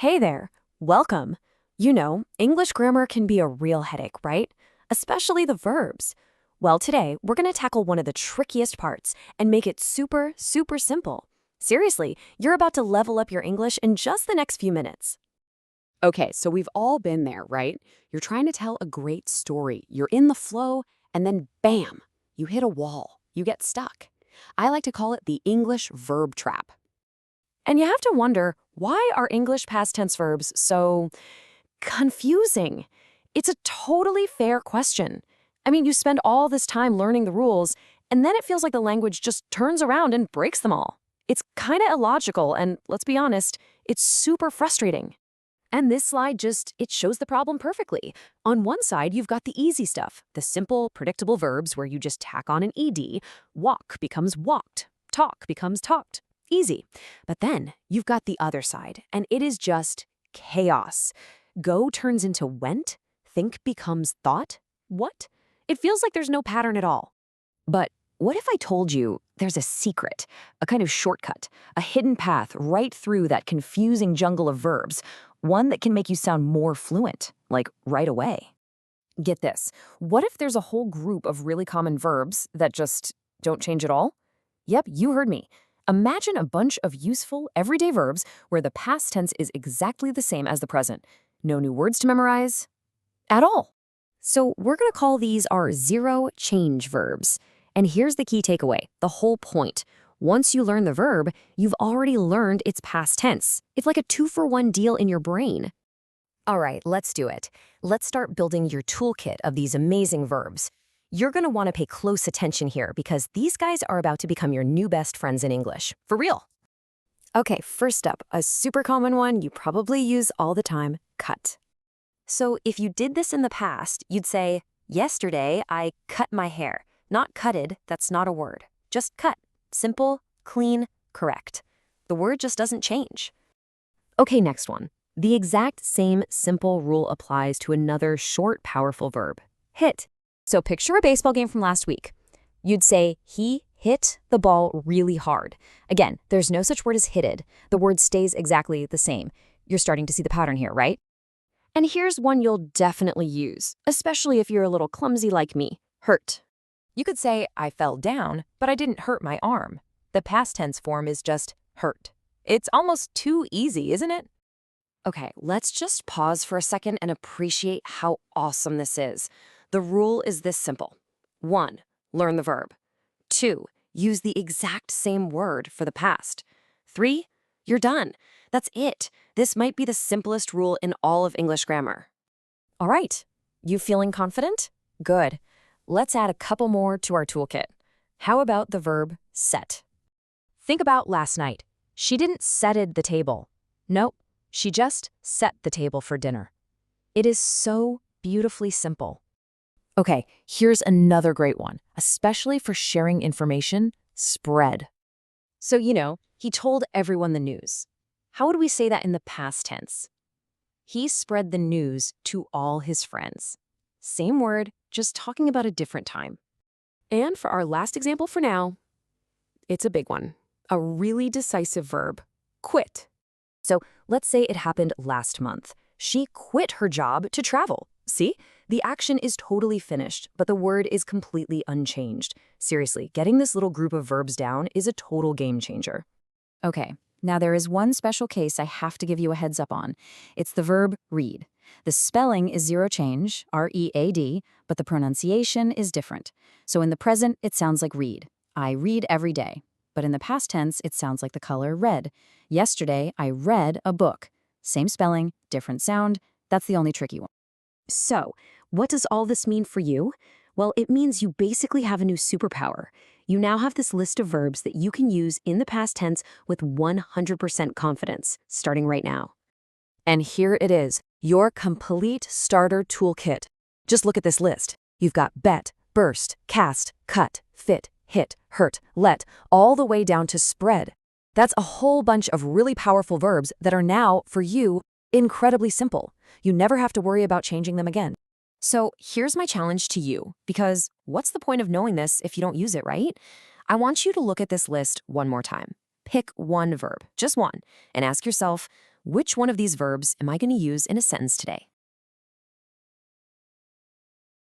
Hey there, welcome. English grammar can be a real headache, right? Especially the verbs. Well, today we're going to tackle one of the trickiest parts and make it super, super simple. Seriously, you're about to level up your English in just the next few minutes. Okay, so we've all been there, right? You're trying to tell a great story. You're in the flow, and then bam, you hit a wall. You get stuck. I like to call it the English verb trap. And you have to wonder, why are English past tense verbs so confusing? It's a totally fair question. I mean, you spend all this time learning the rules, and then it feels like the language just turns around and breaks them all. It's kind of illogical, and let's be honest, it's super frustrating. And this slide it shows the problem perfectly. On one side, you've got the easy stuff, the simple, predictable verbs where you just tack on an ed. Walk becomes walked. Talk becomes talked. Easy. But then you've got the other side, and it is just chaos. Go turns into went. Think becomes thought. What? It feels like there's no pattern at all. But what if I told you there's a secret, a kind of shortcut, a hidden path right through that confusing jungle of verbs, one that can make you sound more fluent, like right away? Get this. What if there's a whole group of really common verbs that just don't change at all? Yep, you heard me. Imagine a bunch of useful, everyday verbs where the past tense is exactly the same as the present. No new words to memorize at all. So we're going to call these our zero-change verbs. And here's the key takeaway, the whole point. Once you learn the verb, you've already learned its past tense. It's like a 2-for-1 deal in your brain. All right, let's do it. Let's start building your toolkit of these amazing verbs. You're going to want to pay close attention here because these guys are about to become your new best friends in English. For real. Okay, first up, a super common one you probably use all the time, cut. So if you did this in the past, you'd say, yesterday I cut my hair. Not cutted, that's not a word. Just cut. Simple, clean, correct. The word just doesn't change. Okay, next one. The exact same simple rule applies to another short, powerful verb, hit. So picture a baseball game from last week. You'd say, he hit the ball really hard. Again, there's no such word as hitted. The word stays exactly the same. You're starting to see the pattern here, right? And here's one you'll definitely use, especially if you're a little clumsy like me, hurt. You could say, I fell down, but I didn't hurt my arm. The past tense form is just hurt. It's almost too easy, isn't it? Okay, let's just pause for a second and appreciate how awesome this is. The rule is this simple. 1, learn the verb. 2, use the exact same word for the past. 3, you're done. That's it. This might be the simplest rule in all of English grammar. All right, you feeling confident? Good. Let's add a couple more to our toolkit. How about the verb set? Think about last night. She didn't setted the table. Nope, she just set the table for dinner. It is so beautifully simple. Okay, here's another great one, especially for sharing information, spread. So, he told everyone the news. How would we say that in the past tense? He spread the news to all his friends. Same word, just talking about a different time. And for our last example for now, it's a big one, a really decisive verb, quit. So let's say it happened last month. She quit her job to travel. See? The action is totally finished, but the word is completely unchanged. Seriously, getting this little group of verbs down is a total game changer. Okay, now there is one special case I have to give you a heads up on. It's the verb read. The spelling is zero change, R-E-A-D, but the pronunciation is different. So in the present, it sounds like read. I read every day. But in the past tense, it sounds like the color red. Yesterday, I read a book. Same spelling, different sound. That's the only tricky one. So, what does all this mean for you? Well, it means you basically have a new superpower. You now have this list of verbs that you can use in the past tense with 100% confidence, starting right now. And here it is, your complete starter toolkit. Just look at this list. You've got bet, burst, cast, cut, fit, hit, hurt, let, all the way down to spread. That's a whole bunch of really powerful verbs that are now, for you, incredibly simple. You never have to worry about changing them again. So here's my challenge to you, because what's the point of knowing this if you don't use it, right? I want you to look at this list one more time. Pick one verb, just one, and ask yourself, Which one of these verbs am I going to use in a sentence today?